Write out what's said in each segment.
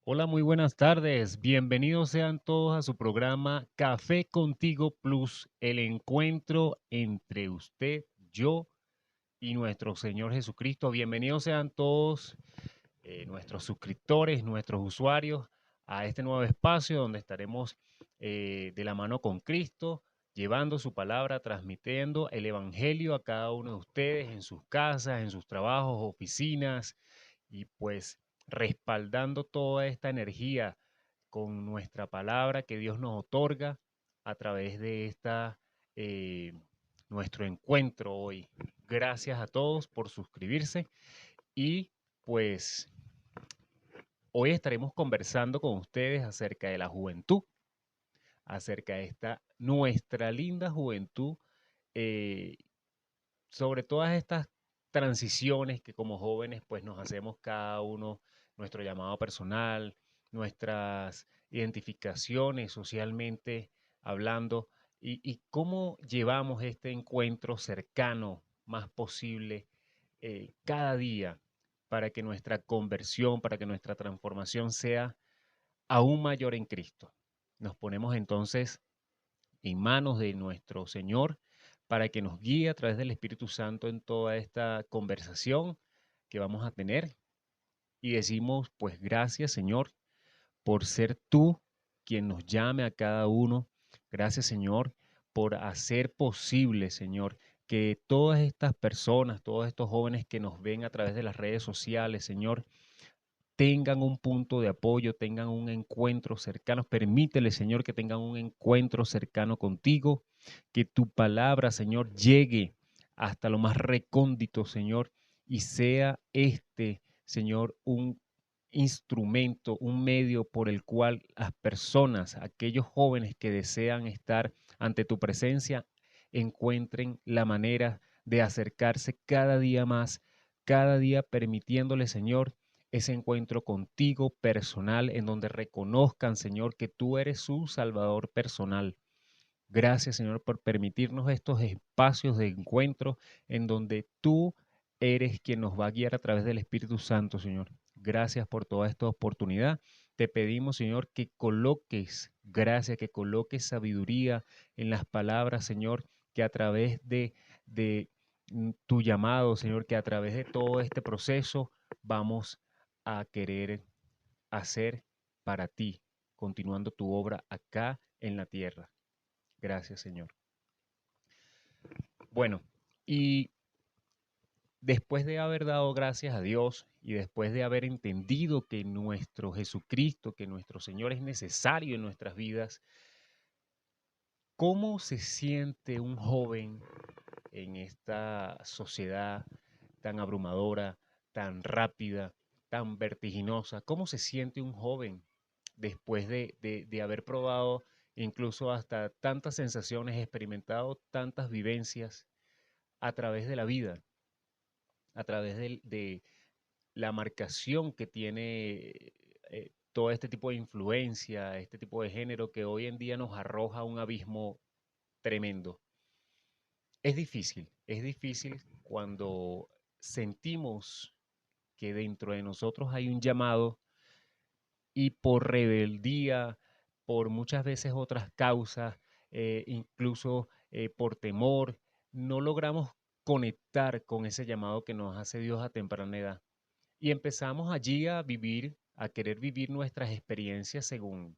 Hola, muy buenas tardes. Bienvenidos sean todos a su programa Café Contigo Plus, el encuentro entre usted, yo y nuestro Señor Jesucristo. Bienvenidos sean todos nuestros suscriptores, nuestros usuarios a este nuevo espacio donde estaremos de la mano con Cristo, llevando su palabra, transmitiendo el Evangelio a cada uno de ustedes en sus casas, en sus trabajos, oficinas y pues respaldando toda esta energía con nuestra palabra que Dios nos otorga a través de eh, nuestro encuentro hoy. Gracias a todos por suscribirse y pues hoy estaremos conversando con ustedes acerca de la juventud, acerca de esta nuestra linda juventud, eh, sobre todas estas transiciones que como jóvenes pues nos hacemos cada uno, nuestro llamado personal, nuestras identificaciones socialmente hablando y cómo llevamos este encuentro cercano más posible cada día para que nuestra conversión, para que nuestra transformación sea aún mayor en Cristo. Nos ponemos entonces en manos de nuestro Señor para que nos guíe a través del Espíritu Santo en toda esta conversación que vamos a tener. Y decimos, pues gracias Señor por ser tú quien nos llame a cada uno. Gracias Señor por hacer posible, Señor, que todas estas personas, todos estos jóvenes que nos ven a través de las redes sociales, Señor, tengan un punto de apoyo, tengan un encuentro cercano. Permítele, Señor, que tengan un encuentro cercano contigo, que tu palabra, Señor, llegue hasta lo más recóndito, Señor, y sea este, Señor, un instrumento, un medio por el cual las personas, aquellos jóvenes que desean estar ante tu presencia, encuentren la manera de acercarse cada día más, cada día permitiéndole, Señor, ese encuentro contigo personal en donde reconozcan, Señor, que tú eres su Salvador personal. Gracias, Señor, por permitirnos estos espacios de encuentro en donde tú eres quien nos va a guiar a través del Espíritu Santo, Señor. Gracias por toda esta oportunidad. Te pedimos, Señor, que coloques gracia, que coloques sabiduría en las palabras, Señor, que a través de tu llamado, Señor, que a través de todo este proceso vamos a querer hacer para ti, continuando tu obra acá en la tierra. Gracias, Señor. Bueno, y después de haber dado gracias a Dios y después de haber entendido que nuestro Jesucristo, que nuestro Señor es necesario en nuestras vidas, ¿cómo se siente un joven en esta sociedad tan abrumadora, tan rápida, tan vertiginosa? ¿Cómo se siente un joven después de haber probado incluso hasta tantas sensaciones, experimentado tantas vivencias a través de la vida, a través de la marcación que tiene todo este tipo de influencia, este tipo de género que hoy en día nos arroja a un abismo tremendo? Es difícil cuando sentimos que dentro de nosotros hay un llamado y por rebeldía, por muchas veces otras causas, incluso por temor, no logramos conectar con ese llamado que nos hace Dios a temprana edad. Y empezamos allí a vivir, a querer vivir nuestras experiencias según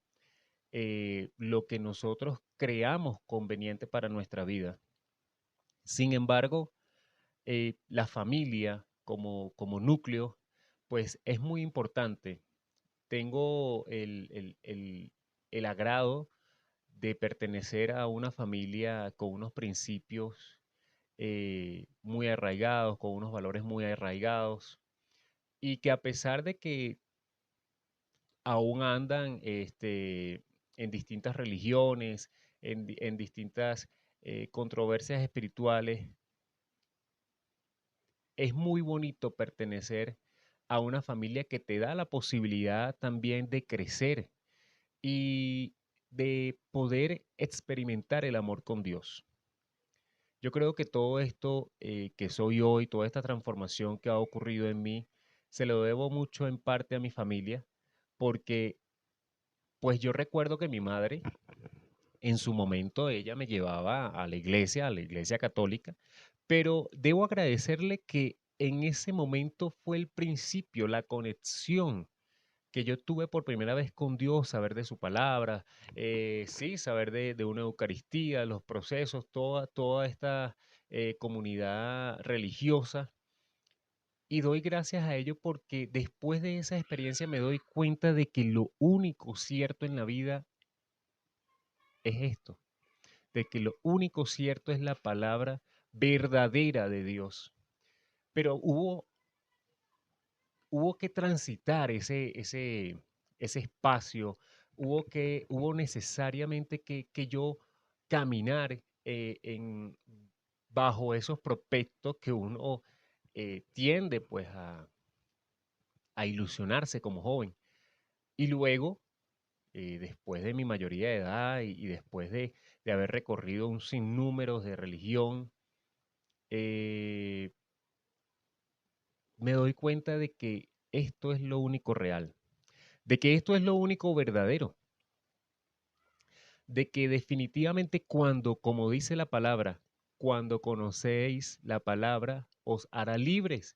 lo que nosotros creamos conveniente para nuestra vida. Sin embargo, la familia como núcleo, pues es muy importante. Tengo el agrado de pertenecer a una familia con unos principios muy arraigados, con unos valores muy arraigados, y que a pesar de que aún andan en distintas religiones, en distintas controversias espirituales, es muy bonito pertenecer a una familia que te da la posibilidad también de crecer y de poder experimentar el amor con Dios. Yo creo que todo esto que soy hoy, toda esta transformación que ha ocurrido en mí, se lo debo mucho en parte a mi familia, porque pues yo recuerdo que mi madre, en su momento, ella me llevaba a la iglesia católica, pero debo agradecerle que en ese momento fue el principio, la conexión que yo tuve por primera vez con Dios, saber de su palabra, sí, saber de una Eucaristía, los procesos, toda esta comunidad religiosa. Y doy gracias a ello porque después de esa experiencia me doy cuenta de que lo único cierto en la vida es esto, de que lo único cierto es la palabra verdadera de Dios. Pero hubo que transitar ese espacio, hubo necesariamente que yo caminar bajo esos prospectos que uno tiende pues a ilusionarse como joven. Y luego, después de mi mayoría de edad y después de haber recorrido un sinnúmero de religión, eh, me doy cuenta de que esto es lo único real, de que esto es lo único verdadero, de que definitivamente cuando, como dice la palabra, cuando conocéis la palabra, os hará libres.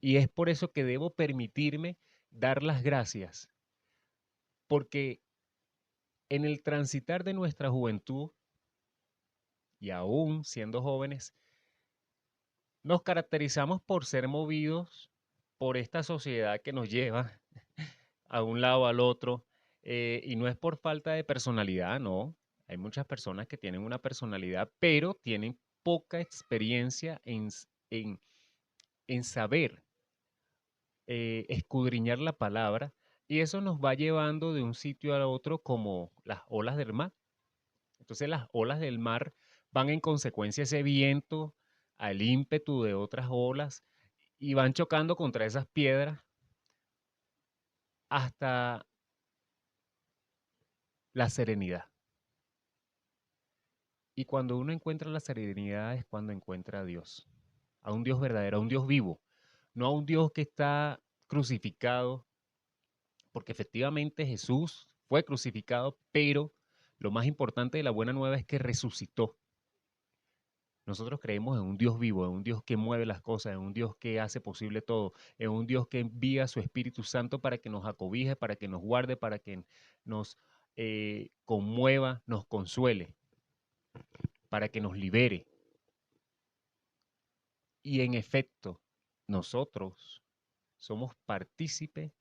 Y es por eso que debo permitirme dar las gracias, porque en el transitar de nuestra juventud, y aún siendo jóvenes, nos caracterizamos por ser movidos por esta sociedad que nos lleva a un lado al otro, y no es por falta de personalidad, no. Hay muchas personas que tienen una personalidad, pero tienen poca experiencia en saber escudriñar la palabra, y eso nos va llevando de un sitio a otro como las olas del mar. Entonces las olas del mar van en consecuencia a ese viento, al ímpetu de otras olas, y van chocando contra esas piedras hasta la serenidad. Y cuando uno encuentra la serenidad es cuando encuentra a Dios, a un Dios verdadero, a un Dios vivo, no a un Dios que está crucificado, porque efectivamente Jesús fue crucificado, pero lo más importante de la buena nueva es que resucitó. Nosotros creemos en un Dios vivo, en un Dios que mueve las cosas, en un Dios que hace posible todo, en un Dios que envía a su Espíritu Santo para que nos acobije, para que nos guarde, para que nos conmueva, nos consuele, para que nos libere. Y en efecto, nosotros somos partícipes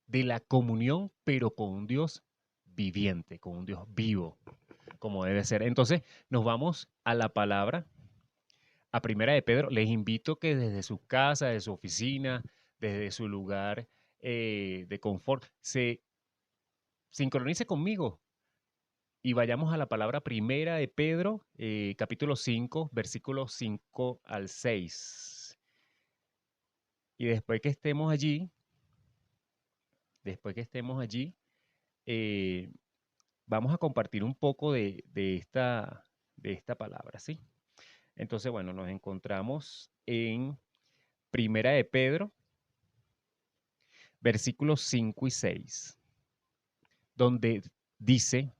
de la comunión, pero con un Dios viviente, con un Dios vivo, como debe ser. Entonces, nos vamos a la palabra, a Primera de Pedro. Les invito que desde su casa, de su oficina, desde su lugar de confort, se sincronice conmigo y vayamos a la palabra Primera de Pedro, capítulo 5, versículos 5 al 6. Y después que estemos allí, eh, vamos a compartir un poco de esta palabra, ¿sí? Entonces, bueno, nos encontramos en Primera de Pedro, versículos 5 y 6, donde dice,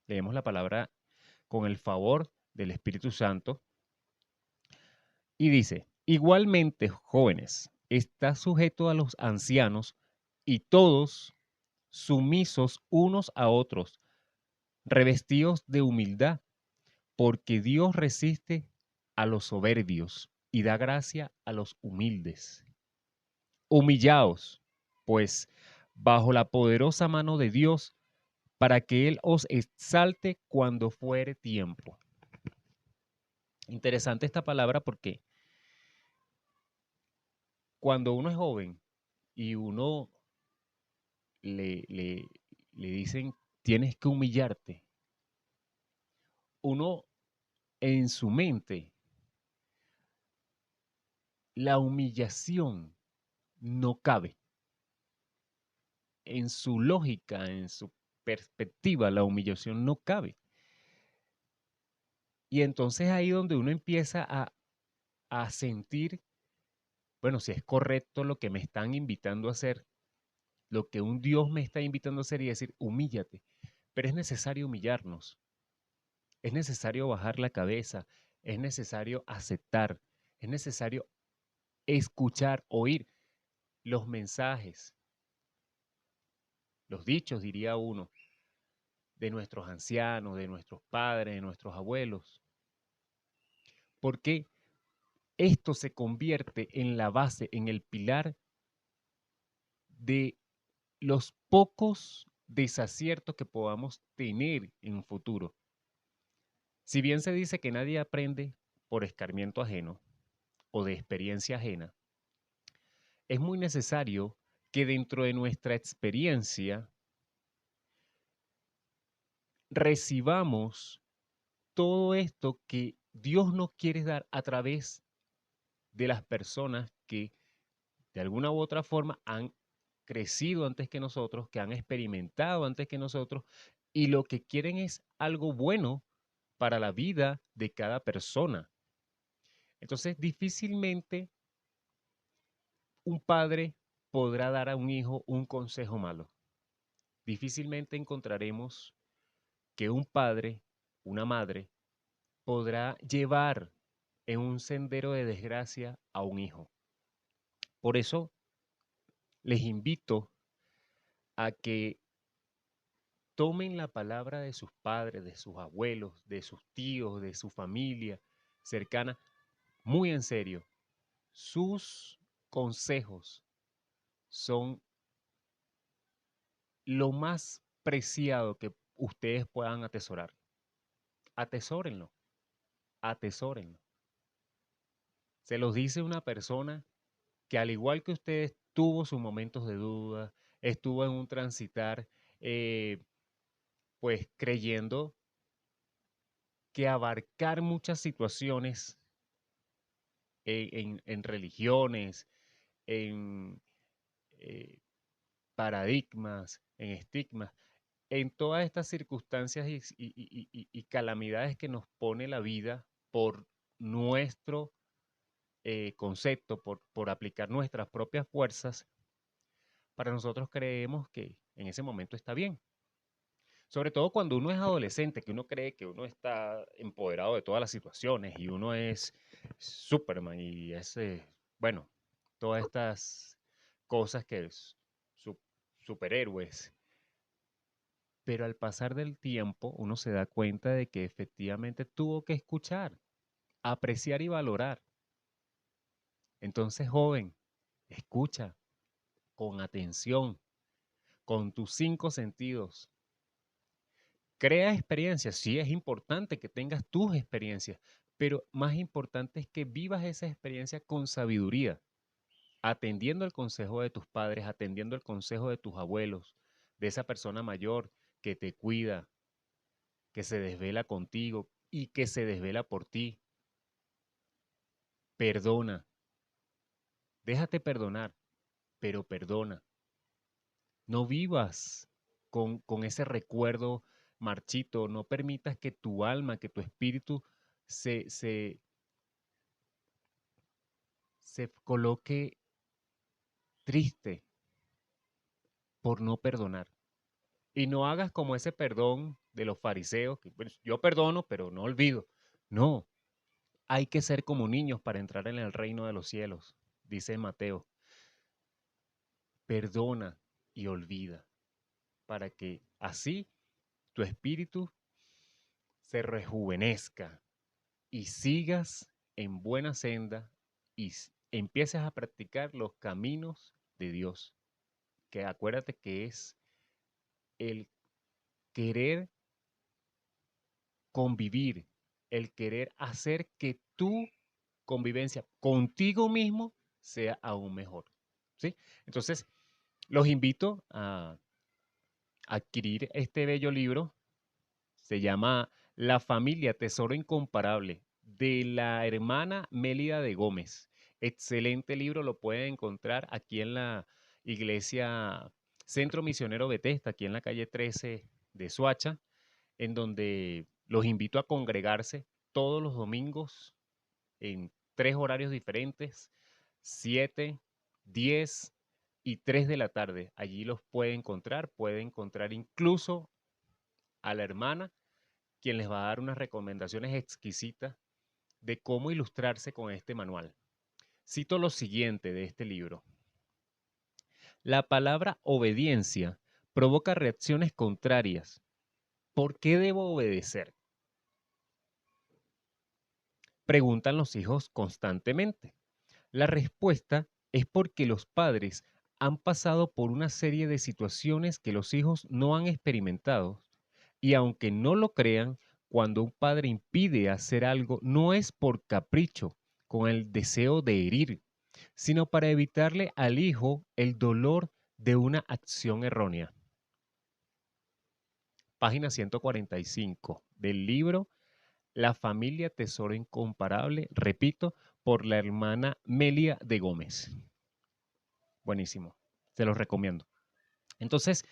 leemos la palabra con el favor del Espíritu Santo, y dice, igualmente, jóvenes, está sujeto a los ancianos y todos sumisos unos a otros, revestidos de humildad, porque Dios resiste a los soberbios y da gracia a los humildes. Humillaos, pues, bajo la poderosa mano de Dios, para que Él os exalte cuando fuere tiempo. Interesante esta palabra porque cuando uno es joven y uno le, le, le dicen tienes que humillarte, uno en su mente, la humillación no cabe. En su lógica, en su perspectiva, la humillación no cabe. Y entonces ahí donde uno empieza a sentir bueno, si es correcto lo que me están invitando a hacer, lo que un Dios me está invitando a hacer y decir, humíllate. Pero es necesario humillarnos, es necesario bajar la cabeza, es necesario aceptar, es necesario escuchar, oír los mensajes, los dichos, diría uno, de nuestros ancianos, de nuestros padres, de nuestros abuelos. Porque esto se convierte en la base, en el pilar de los pocos desaciertos que podamos tener en un futuro. Si bien se dice que nadie aprende por escarmiento ajeno o de experiencia ajena, es muy necesario que dentro de nuestra experiencia recibamos todo esto que Dios nos quiere dar a través de las personas que de alguna u otra forma han crecido antes que nosotros, que han experimentado antes que nosotros, y lo que quieren es algo bueno para la vida de cada persona. Entonces, difícilmente un padre podrá dar a un hijo un consejo malo. Difícilmente encontraremos que un padre, una madre, podrá llevar en un sendero de desgracia a un hijo. Por eso les invito a que tomen la palabra de sus padres, de sus abuelos, de sus tíos, de su familia cercana muy en serio. Sus consejos son lo más preciado que ustedes puedan atesorar. Atesórenlo, atesórenlo. Se los dice una persona que al igual que ustedes tuvo sus momentos de duda, estuvo en un transitar, pues creyendo que abarcar muchas situaciones en religiones, en eh, paradigmas, en estigmas, en todas estas circunstancias y calamidades que nos pone la vida por nuestro concepto, por aplicar nuestras propias fuerzas, para nosotros creemos que en ese momento está bien. Sobre todo cuando uno es adolescente, que uno cree que uno está empoderado de todas las situaciones y uno es Superman y es, bueno, todas estas cosas que es superhéroes. Pero al pasar del tiempo uno se da cuenta de que efectivamente tuvo que escuchar, apreciar y valorar. Entonces, joven, escucha con atención, con tus 5 sentidos. Crea experiencias, sí es importante que tengas tus experiencias, pero más importante es que vivas esa experiencia con sabiduría, atendiendo el consejo de tus padres, atendiendo el consejo de tus abuelos, de esa persona mayor que te cuida, que se desvela contigo y que se desvela por ti. Perdona, déjate perdonar, pero perdona. No vivas con ese recuerdo marchito, no permitas que tu alma, que tu espíritu se, se, se coloque triste por no perdonar. Y no hagas como ese perdón de los fariseos, que pues, yo perdono, pero no olvido. No, hay que ser como niños para entrar en el reino de los cielos, dice Mateo. Perdona y olvida, para que así tu espíritu se rejuvenezca y sigas en buena senda y empieces a practicar los caminos de Dios, que acuérdate que es el querer convivir, el querer hacer que tu convivencia contigo mismo sea aún mejor. ¿Sí? Entonces, los invito a adquirir este bello libro. Se llama La familia, tesoro incomparable, de la hermana Mélida de Gómez. Excelente libro, lo pueden encontrar aquí en la iglesia Centro Misionero Betesda, aquí en la calle 13 de Soacha, en donde los invito a congregarse todos los domingos en 3 horarios diferentes, 7, 10 y 3 de la tarde. Allí los puede encontrar incluso a la hermana, quien les va a dar unas recomendaciones exquisitas de cómo ilustrarse con este manual. Cito lo siguiente de este libro. La palabra obediencia provoca reacciones contrarias. ¿Por qué debo obedecer? Preguntan los hijos constantemente. La respuesta es porque los padres han pasado por una serie de situaciones que los hijos no han experimentado. Y aunque no lo crean, cuando un padre impide hacer algo, no es por capricho, con el deseo de herir, sino para evitarle al hijo el dolor de una acción errónea. Página 145 del libro La familia Tesoro Incomparable, repito, por la hermana Melia de Gómez. Buenísimo, se los recomiendo. Entonces,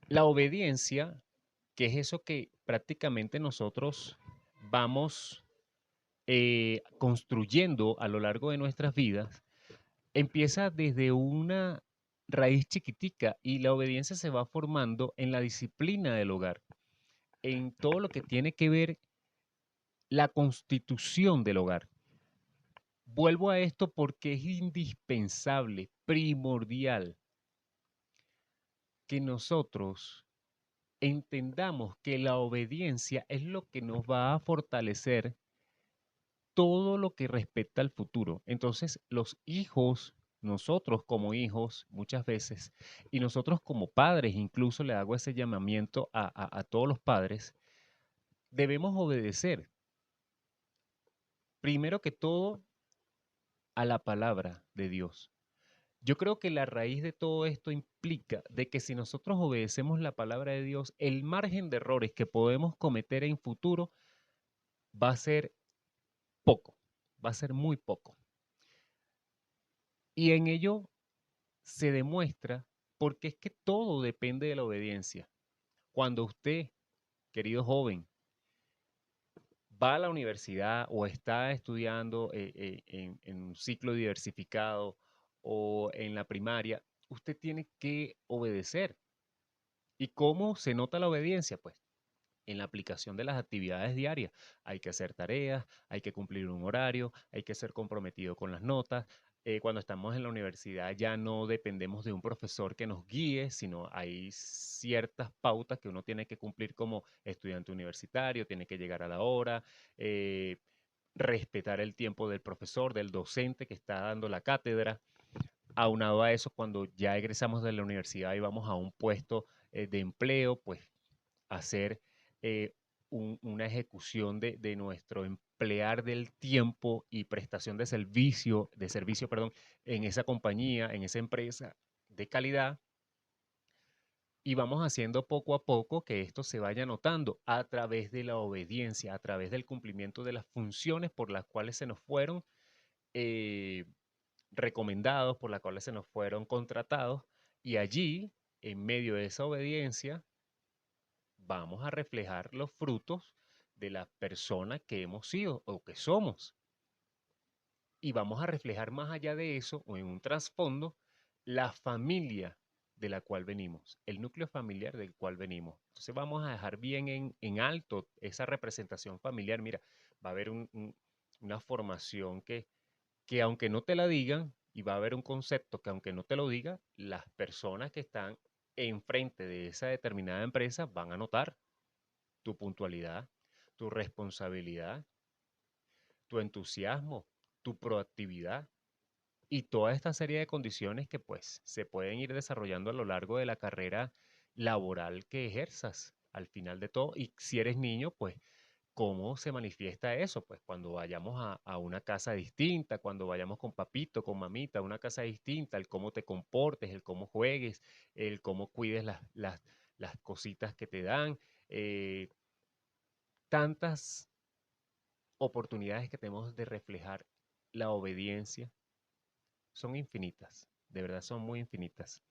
la obediencia, que es eso que prácticamente nosotros vamos construyendo a lo largo de nuestras vidas, empieza desde una raíz chiquitica y la obediencia se va formando en la disciplina del hogar, en todo lo que tiene que ver la constitución del hogar. Vuelvo a esto porque es indispensable, primordial, que nosotros entendamos que la obediencia es lo que nos va a fortalecer todo lo que respecta al futuro. Entonces, los hijos, nosotros como hijos muchas veces, y nosotros como padres, incluso le hago ese llamamiento a todos los padres, debemos obedecer, primero que todo, a la palabra de Dios. Yo creo que la raíz de todo esto implica de que si nosotros obedecemos la palabra de Dios, el margen de errores que podemos cometer en futuro va a ser poco, va a ser muy poco. Y en ello se demuestra porque es que todo depende de la obediencia. Cuando usted, querido joven, va a la universidad o está estudiando en un ciclo diversificado o en la primaria, usted tiene que obedecer. ¿Y cómo se nota la obediencia? Pues en la aplicación de las actividades diarias. Hay que hacer tareas, hay que cumplir un horario, hay que ser comprometido con las notas. Cuando estamos en la universidad ya no dependemos de un profesor que nos guíe, sino hay ciertas pautas que uno tiene que cumplir como estudiante universitario, tiene que llegar a la hora, eh, respetar el tiempo del profesor, del docente que está dando la cátedra. Aunado a eso, cuando ya egresamos de la universidad y vamos a un puesto de empleo, pues hacer eh, una ejecución de nuestro emplear del tiempo y prestación de servicio, perdón, en esa compañía, en esa empresa de calidad. Y vamos haciendo poco a poco que esto se vaya notando a través de la obediencia, a través del cumplimiento de las funciones por las cuales se nos fueron eh, recomendados, por las cuales se nos fueron contratados. Y allí, en medio de esa obediencia, vamos a reflejar los frutos de la persona que hemos sido o que somos. Y vamos a reflejar más allá de eso o en un trasfondo la familia de la cual venimos, el núcleo familiar del cual venimos. Entonces vamos a dejar bien en alto esa representación familiar. Mira, va a haber una formación que aunque no te la digan, y va a haber un concepto que aunque no te lo diga, las personas que están enfrente de esa determinada empresa van a notar tu puntualidad, tu responsabilidad, tu entusiasmo, tu proactividad y toda esta serie de condiciones que pues se pueden ir desarrollando a lo largo de la carrera laboral que ejerzas al final de todo. Y si eres niño, pues ¿cómo se manifiesta eso? Pues cuando vayamos a una casa distinta, cuando vayamos con papito, con mamita, a una casa distinta, el cómo te comportes, el cómo juegues, el cómo cuides las cositas que te dan. Tantas oportunidades que tenemos de reflejar la obediencia son infinitas, de verdad son muy infinitas.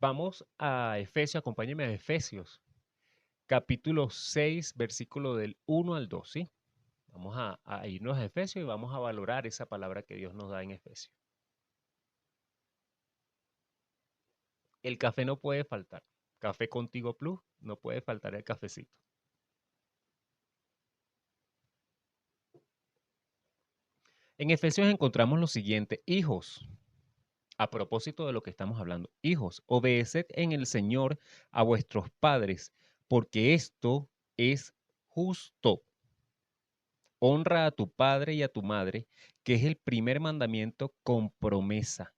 Vamos a Efesios, acompáñenme a Efesios, capítulo 6, versículo del 1 al 2, ¿sí? Vamos a irnos a Efesios y vamos a valorar esa palabra que Dios nos da en Efesios. El café no puede faltar. Café Contigo Plus, no puede faltar el cafecito. En Efesios encontramos lo siguiente: hijos, a propósito de lo que estamos hablando, hijos, obedeced en el Señor a vuestros padres, porque esto es justo. Honra a tu padre y a tu madre, que es el primer mandamiento con promesa.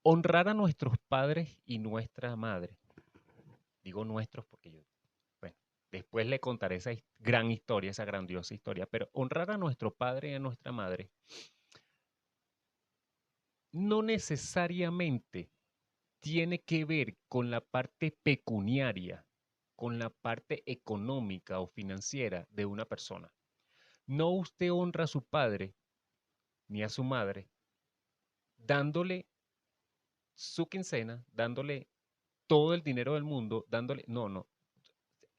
Honrar a nuestros padres y nuestra madre. Digo nuestros porque yo, bueno, después le contaré esa gran historia, esa grandiosa historia, pero honrar a nuestro padre y a nuestra madre no necesariamente tiene que ver con la parte pecuniaria, con la parte económica o financiera de una persona. No usted honra a su padre ni a su madre dándole su quincena, dándole todo el dinero del mundo, dándole... No, no.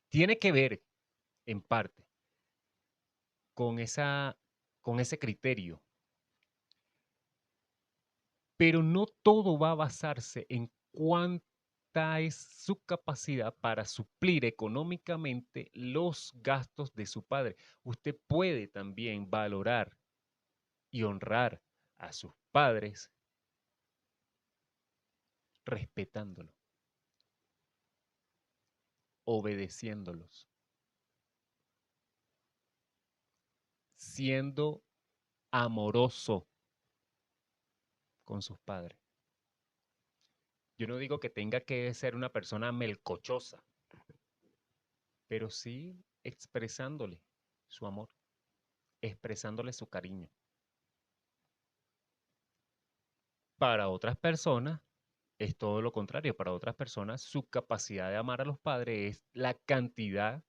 Tiene que ver en parte con, con ese criterio, pero no todo va a basarse en cuánta es su capacidad para suplir económicamente los gastos de su padre. Usted puede también valorar y honrar a sus padres respetándolo, obedeciéndolos, siendo amoroso con sus padres. Yo no digo que tenga que ser una persona melcochosa, pero sí expresándole su amor, expresándole su cariño. Para otras personas es todo lo contrario. Para otras personas su capacidad de amar a los padres es la cantidad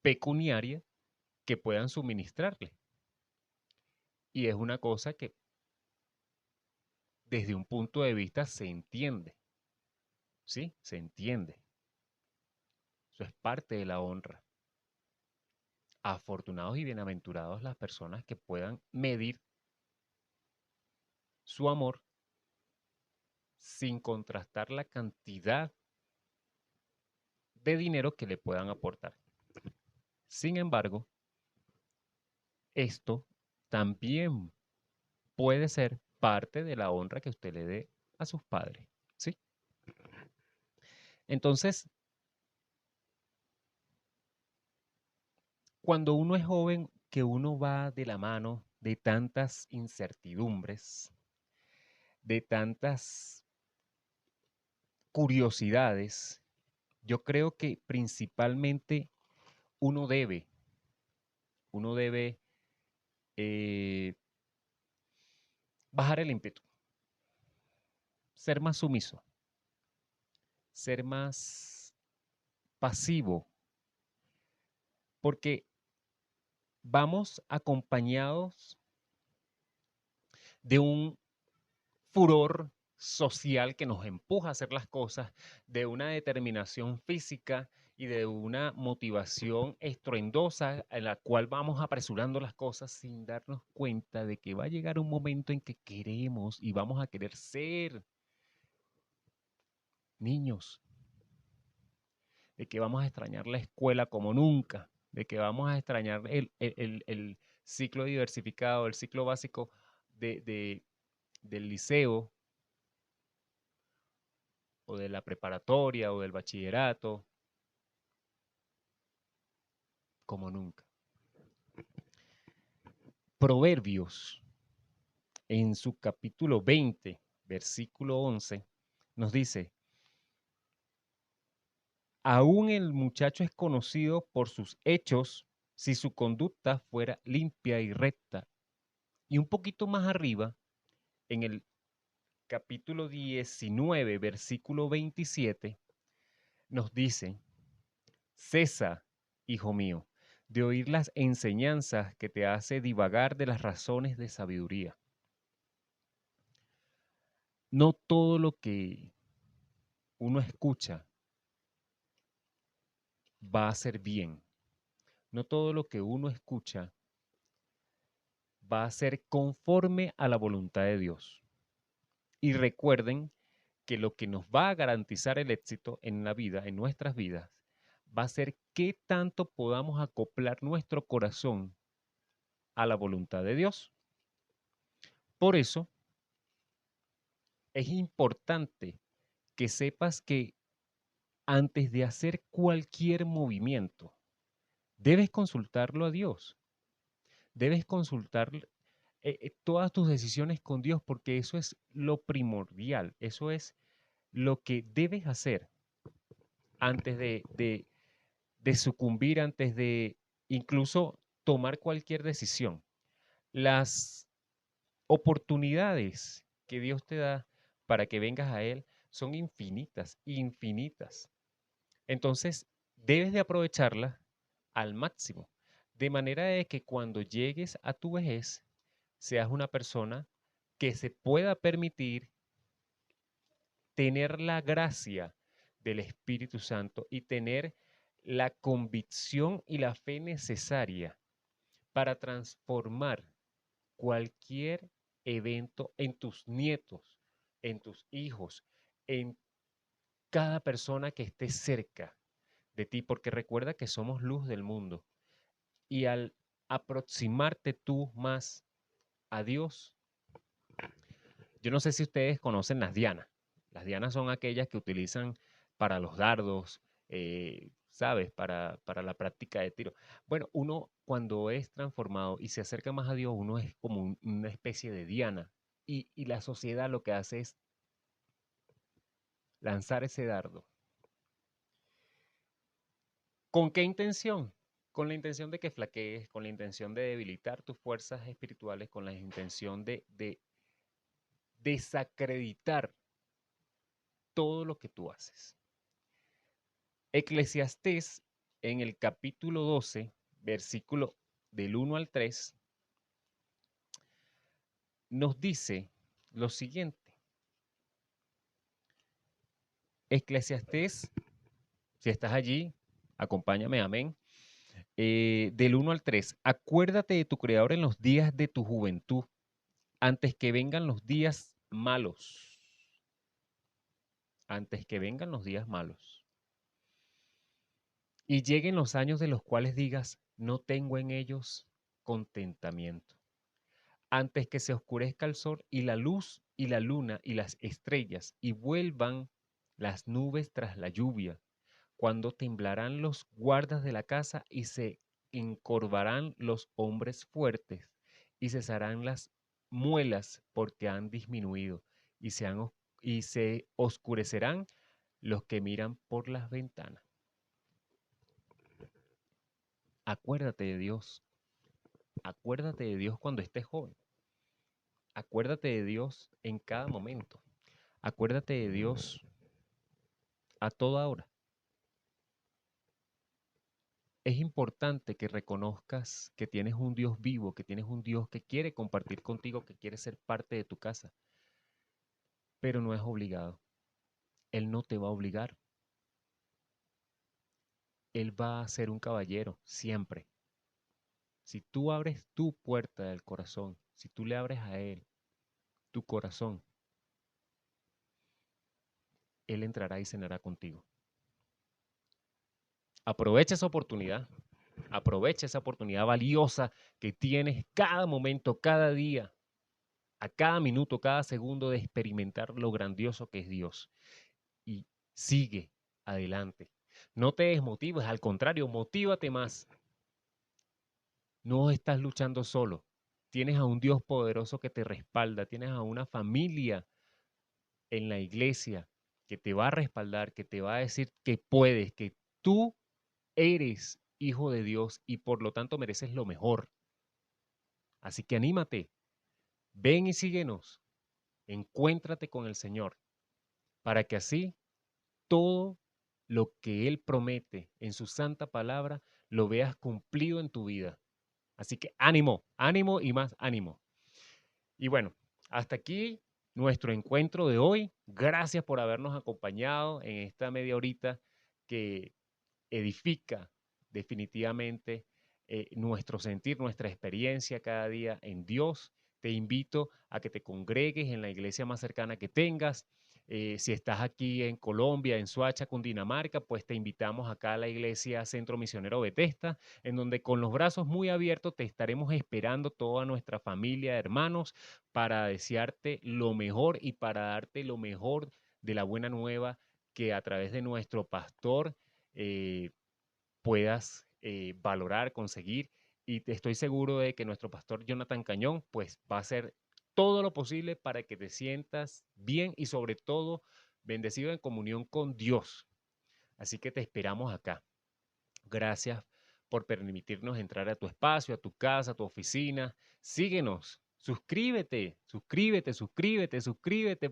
pecuniaria que puedan suministrarle. Y es una cosa que desde un punto de vista se entiende, ¿sí? Se entiende. Eso es parte de la honra. Afortunados y bienaventurados las personas que puedan medir su amor sin contrastar la cantidad de dinero que le puedan aportar. Sin embargo, esto también puede ser parte de la honra que usted le dé a sus padres, ¿sí? Entonces, cuando uno es joven, que uno va de la mano de tantas incertidumbres, de tantas curiosidades, yo creo que principalmente uno debe eh, bajar el ímpetu, ser más sumiso, ser más pasivo, porque vamos acompañados de un furor social que nos empuja a hacer las cosas, de una determinación física y de una motivación estruendosa en la cual vamos apresurando las cosas sin darnos cuenta de que va a llegar un momento en que queremos y vamos a querer ser niños, de que vamos a extrañar la escuela como nunca, de que vamos a extrañar el ciclo diversificado, el ciclo básico del liceo o de la preparatoria o del bachillerato, como nunca. Proverbios, en su capítulo 20, versículo 11, nos dice, aún el muchacho es conocido por sus hechos si su conducta fuera limpia y recta. Y un poquito más arriba, en el capítulo 19, versículo 27, nos dice, cesa, hijo mío, de oír las enseñanzas que te hace divagar de las razones de sabiduría. No todo lo que uno escucha va a ser bien. No todo lo que uno escucha va a ser conforme a la voluntad de Dios. Y recuerden que lo que nos va a garantizar el éxito en la vida, en nuestras vidas, va a ser qué tanto podamos acoplar nuestro corazón a la voluntad de Dios. Por eso es importante que sepas que antes de hacer cualquier movimiento, debes consultarlo a Dios. Debes consultar todas tus decisiones con Dios porque eso es lo primordial. Eso es lo que debes hacer antes de sucumbir, antes de incluso tomar cualquier decisión. Las oportunidades que Dios te da para que vengas a Él son infinitas, infinitas. Entonces, debes de aprovecharlas al máximo, de manera de que cuando llegues a tu vejez, seas una persona que se pueda permitir tener la gracia del Espíritu Santo y tener la convicción y la fe necesaria para transformar cualquier evento en tus nietos, en tus hijos, en cada persona que esté cerca de ti, porque recuerda que somos luz del mundo. Y al aproximarte tú más a Dios, yo no sé si ustedes conocen las dianas. Las dianas son aquellas que utilizan para los dardos, ¿sabes? Para la práctica de tiro. Bueno, uno cuando es transformado y se acerca más a Dios, uno es como una especie de diana. Y la sociedad lo que hace es lanzar ese dardo. ¿Con qué intención? Con la intención de que flaquees, con la intención de debilitar tus fuerzas espirituales, con la intención de desacreditar todo lo que tú haces. Eclesiastés en el capítulo 12, versículo del 1 al 3, nos dice lo siguiente. Eclesiastés, si estás allí, acompáñame, amén. Del 1 al 3, acuérdate de tu Creador en los días de tu juventud, antes que vengan los días malos, antes que vengan los días malos, y lleguen los años de los cuales digas, no tengo en ellos contentamiento. Antes que se oscurezca el sol y la luz y la luna y las estrellas y vuelvan las nubes tras la lluvia, cuando temblarán los guardas de la casa y se encorvarán los hombres fuertes y cesarán las muelas porque han disminuido y y se oscurecerán los que miran por las ventanas. Acuérdate de Dios. Acuérdate de Dios cuando estés joven. Acuérdate de Dios en cada momento. Acuérdate de Dios a toda hora. Es importante que reconozcas que tienes un Dios vivo, que tienes un Dios que quiere compartir contigo, que quiere ser parte de tu casa, pero no es obligado. Él no te va a obligar. Él va a ser un caballero siempre. Si tú abres tu puerta del corazón, si tú le abres a Él tu corazón, Él entrará y cenará contigo. Aprovecha esa oportunidad. Aprovecha esa oportunidad valiosa que tienes cada momento, cada día, a cada minuto, cada segundo de experimentar lo grandioso que es Dios. Y sigue adelante. No te desmotives, al contrario, motívate más. No estás luchando solo. Tienes a un Dios poderoso que te respalda, tienes a una familia en la iglesia que te va a respaldar, que te va a decir que puedes, que tú eres hijo de Dios y por lo tanto mereces lo mejor. Así que anímate, ven y síguenos, encuéntrate con el Señor, para que así todo lo que Él promete en su santa palabra lo veas cumplido en tu vida. Así que ánimo, ánimo y más ánimo. Y bueno, hasta aquí nuestro encuentro de hoy. Gracias por habernos acompañado en esta media horita que edifica definitivamente nuestro sentir, nuestra experiencia cada día en Dios. Te invito a que te congregues en la iglesia más cercana que tengas. Si estás aquí en Colombia, en Soacha, Cundinamarca, pues te invitamos acá a la iglesia Centro Misionero Betesda, en donde con los brazos muy abiertos te estaremos esperando toda nuestra familia, hermanos, para desearte lo mejor y para darte lo mejor de la buena nueva que a través de nuestro pastor puedas valorar, conseguir. Y te estoy seguro de que nuestro pastor Jonathan Cañón, pues va a hacer todo lo posible para que te sientas bien y sobre todo bendecido en comunión con Dios. Así que te esperamos acá. Gracias por permitirnos entrar a tu espacio, a tu casa, a tu oficina. Síguenos, suscríbete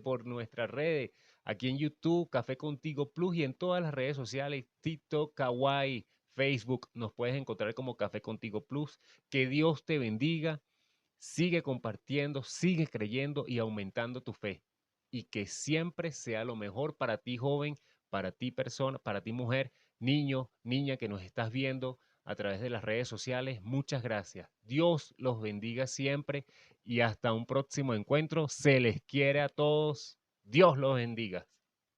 por nuestras redes. Aquí en YouTube, Café Contigo Plus y en todas las redes sociales, TikTok, Kawaii, Facebook, nos puedes encontrar como Café Contigo Plus. Que Dios te bendiga. Sigue compartiendo, sigue creyendo y aumentando tu fe. Y que siempre sea lo mejor para ti, joven, para ti, persona, para ti, mujer, niño, niña que nos estás viendo a través de las redes sociales. Muchas gracias. Dios los bendiga siempre y hasta un próximo encuentro. Se les quiere a todos. Dios los bendiga.